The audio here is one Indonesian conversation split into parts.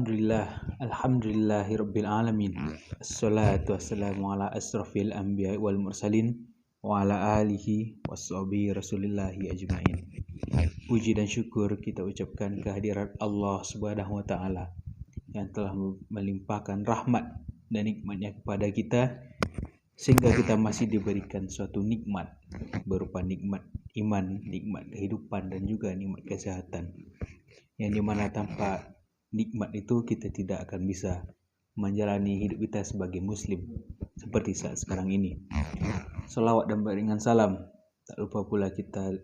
Alhamdulillahirabbil alamin. Assalatu wassalamu ala asrofil anbiya wal mursalin wa ala alihi washabihi rasulillahi ajmain. Puji dan syukur kita ucapkan kehadirat Allah Subhanahu wa taala yang telah melimpahkan rahmat dan nikmatnya kepada kita sehingga kita masih diberikan suatu nikmat berupa nikmat iman, nikmat kehidupan dan juga nikmat kesehatan. Yang dimana tanpa nikmat itu kita tidak akan bisa menjalani hidup kita sebagai muslim seperti saat sekarang ini. Salawat dan beriringan salam tak lupa pula kita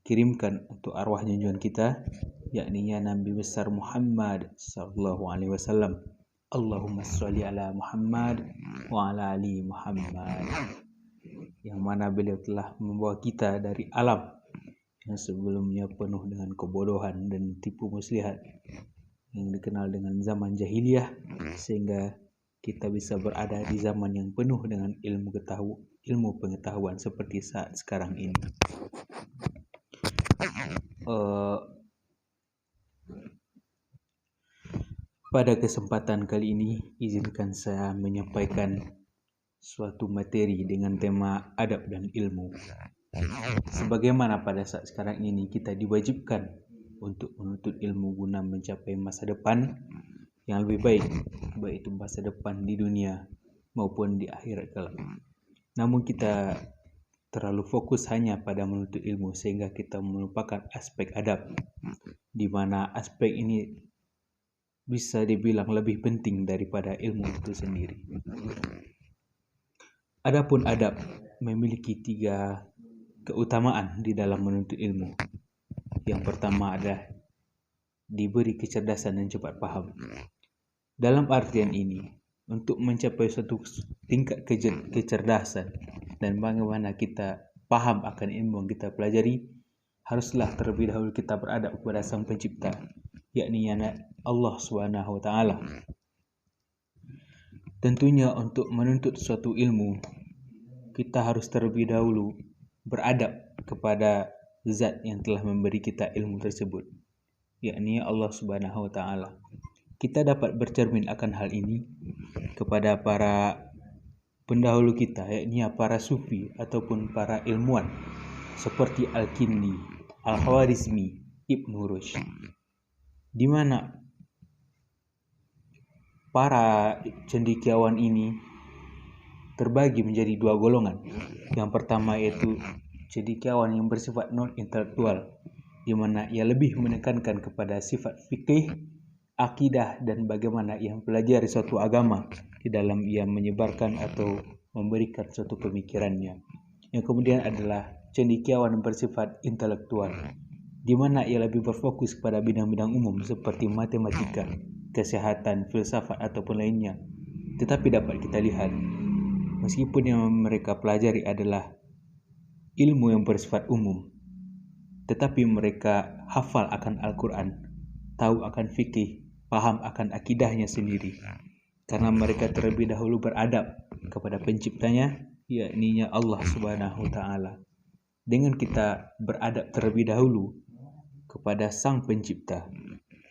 kirimkan untuk arwah junjungan kita, yakni Nabi besar Muhammad sallallahu alaihi wasallam. Allahumma sholli ala Muhammad wa ala ali Muhammad. Yang mana beliau telah membawa kita dari alam yang sebelumnya penuh dengan kebodohan dan tipu muslihat yang dikenal dengan zaman jahiliyah, sehingga kita bisa berada di zaman yang penuh dengan ilmu pengetahuan seperti saat sekarang ini. Pada kesempatan kali ini izinkan saya menyampaikan suatu materi dengan tema adab dan ilmu. Sebagaimana pada saat sekarang ini kita diwajibkan untuk menuntut ilmu guna mencapai masa depan yang lebih baik, baik itu masa depan di dunia maupun di akhirat kelak. Namun kita terlalu fokus hanya pada menuntut ilmu sehingga kita melupakan aspek adab, di mana aspek ini bisa dibilang lebih penting daripada ilmu itu sendiri. Adapun adab memiliki 3 keutamaan di dalam menuntut ilmu. Yang pertama adalah diberi kecerdasan dan cepat paham. Dalam artian ini, untuk mencapai suatu tingkat kecerdasan dan bagaimana kita paham akan ilmu yang kita pelajari, haruslah terlebih dahulu kita beradab kepada Sang Pencipta, yakni Allah Subhanahu wa taala. Tentunya untuk menuntut suatu ilmu, kita harus terlebih dahulu beradab kepada Zat yang telah memberi kita ilmu tersebut, yakni Allah Subhanahu wa taala. Kita dapat bercermin akan hal ini kepada para pendahulu kita, yakni para sufi ataupun para ilmuwan seperti Al-Kindi, Al-Khwarizmi, Ibnu Rushd, di mana para cendekiawan ini terbagi menjadi 2 golongan. Yang pertama yaitu cendekiawan yang bersifat non-intelektual, di mana ia lebih menekankan kepada sifat fikih, akidah, dan bagaimana ia mempelajari suatu agama di dalam ia menyebarkan atau memberikan suatu pemikirannya. Yang kemudian adalah cendekiawan yang bersifat intelektual, di mana ia lebih berfokus pada bidang-bidang umum seperti matematika, kesehatan, filsafat ataupun lainnya. Tetapi dapat kita lihat, meskipun yang mereka pelajari adalah ilmu yang bersifat umum, tetapi mereka hafal akan Al-Quran, tahu akan fikih, paham akan akidahnya sendiri, karena mereka terlebih dahulu beradab kepada penciptanya, yakni Allah Subhanahu wa taala. Dengan kita beradab terlebih dahulu kepada Sang Pencipta,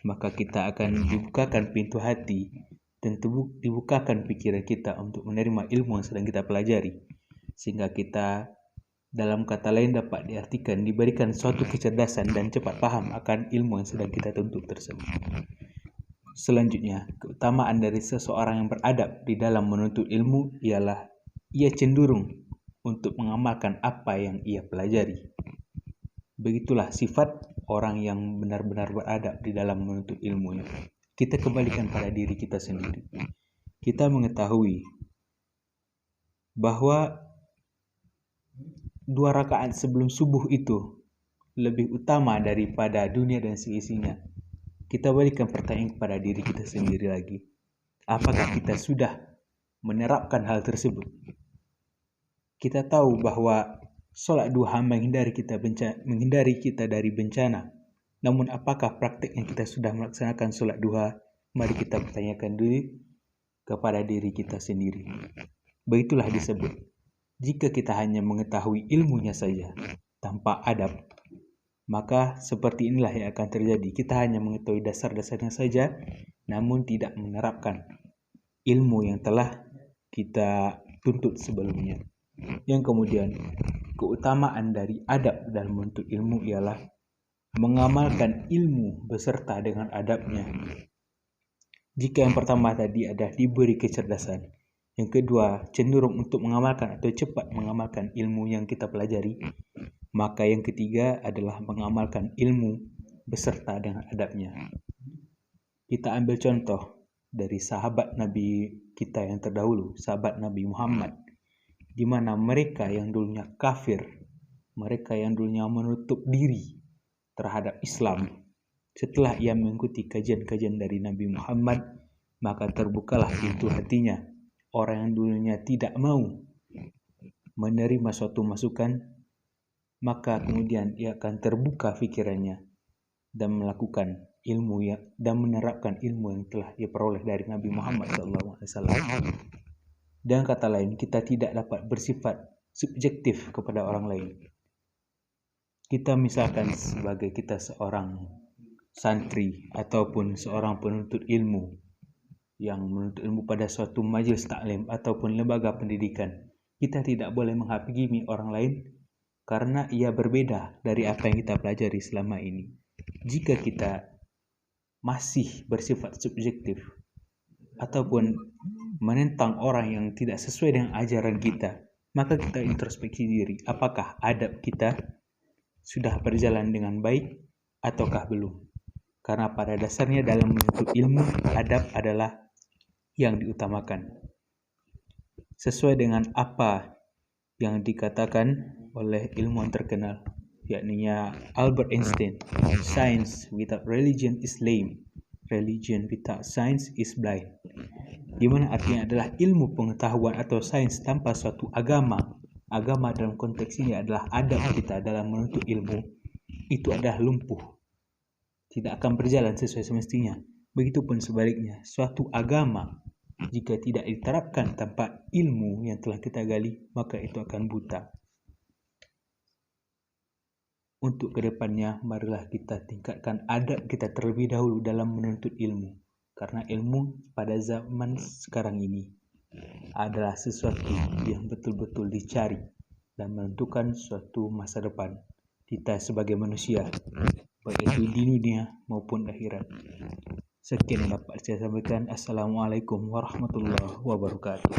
maka kita akan dibukakan pintu hati dan dibukakan pikiran kita untuk menerima ilmu yang sedang kita pelajari, sehingga kita, dalam kata lain dapat diartikan, diberikan suatu kecerdasan dan cepat paham akan ilmu yang sedang kita tuntut tersebut. Selanjutnya, keutamaan dari seseorang yang beradab di dalam menuntut ilmu ialah ia cenderung untuk mengamalkan apa yang ia pelajari. Begitulah sifat orang yang benar-benar beradab di dalam menuntut ilmunya. Kita kembalikan pada diri kita sendiri. Kita mengetahui bahwa 2 rakaat sebelum subuh itu lebih utama daripada dunia dan seisinya. Kita berikan pertanyaan kepada diri kita sendiri lagi. Apakah kita sudah menerapkan hal tersebut? Kita tahu bahwa sholat duha menghindari kita dari bencana. Namun apakah praktiknya kita sudah melaksanakan sholat duha? Mari kita pertanyakan dulu kepada diri kita sendiri. Begitulah disebut, jika kita hanya mengetahui ilmunya saja tanpa adab, maka seperti inilah yang akan terjadi. Kita hanya mengetahui dasar-dasarnya saja, namun tidak menerapkan ilmu yang telah kita tuntut sebelumnya. Yang kemudian, keutamaan dari adab dalam menuntut ilmu ialah mengamalkan ilmu beserta dengan adabnya. Jika yang pertama tadi ada diberi kecerdasan, yang kedua cenderung untuk mengamalkan atau cepat mengamalkan ilmu yang kita pelajari, maka yang ketiga adalah mengamalkan ilmu beserta dengan adabnya. Kita ambil contoh dari sahabat Nabi kita yang terdahulu, sahabat Nabi Muhammad, di mana mereka yang dulunya kafir, mereka yang dulunya menutup diri terhadap Islam, setelah ia mengikuti kajian-kajian dari Nabi Muhammad, maka terbukalah pintu hatinya. Orang yang dulunya tidak mau menerima suatu masukan, maka kemudian ia akan terbuka pikirannya dan melakukan ilmu dan menerapkan ilmu yang telah ia peroleh dari Nabi Muhammad SAW. Dengan kata lain, kita tidak dapat bersifat subjektif kepada orang lain. Kita misalkan sebagai kita seorang santri ataupun seorang penuntut ilmu yang menuntut ilmu pada suatu majelis taklim ataupun lembaga pendidikan, kita tidak boleh menghakimi orang lain karena ia berbeda dari apa yang kita pelajari selama ini. Jika kita masih bersifat subjektif ataupun menentang orang yang tidak sesuai dengan ajaran kita, maka kita introspeksi diri, apakah adab kita sudah berjalan dengan baik ataukah belum. Karena pada dasarnya dalam menuntut ilmu, adab adalah yang diutamakan. Sesuai dengan apa yang dikatakan oleh ilmuwan terkenal, yakni Albert Einstein, science without religion is lame, religion without science is blind. Di mana artinya adalah ilmu pengetahuan atau sains tanpa suatu agama dalam konteks ini adalah adab kita dalam menuntut ilmu, itu adalah lumpuh, tidak akan berjalan sesuai semestinya. Begitupun sebaliknya, suatu agama jika tidak diterapkan tanpa ilmu yang telah kita gali, maka itu akan buta. Untuk kedepannya, marilah kita tingkatkan adab kita terlebih dahulu dalam menuntut ilmu. Karena ilmu pada zaman sekarang ini adalah sesuatu yang betul-betul dicari dan menentukan suatu masa depan kita sebagai manusia, baik itu di dunia maupun akhirat. Sekian yang dapat saya sampaikan. Assalamualaikum warahmatullahi wabarakatuh.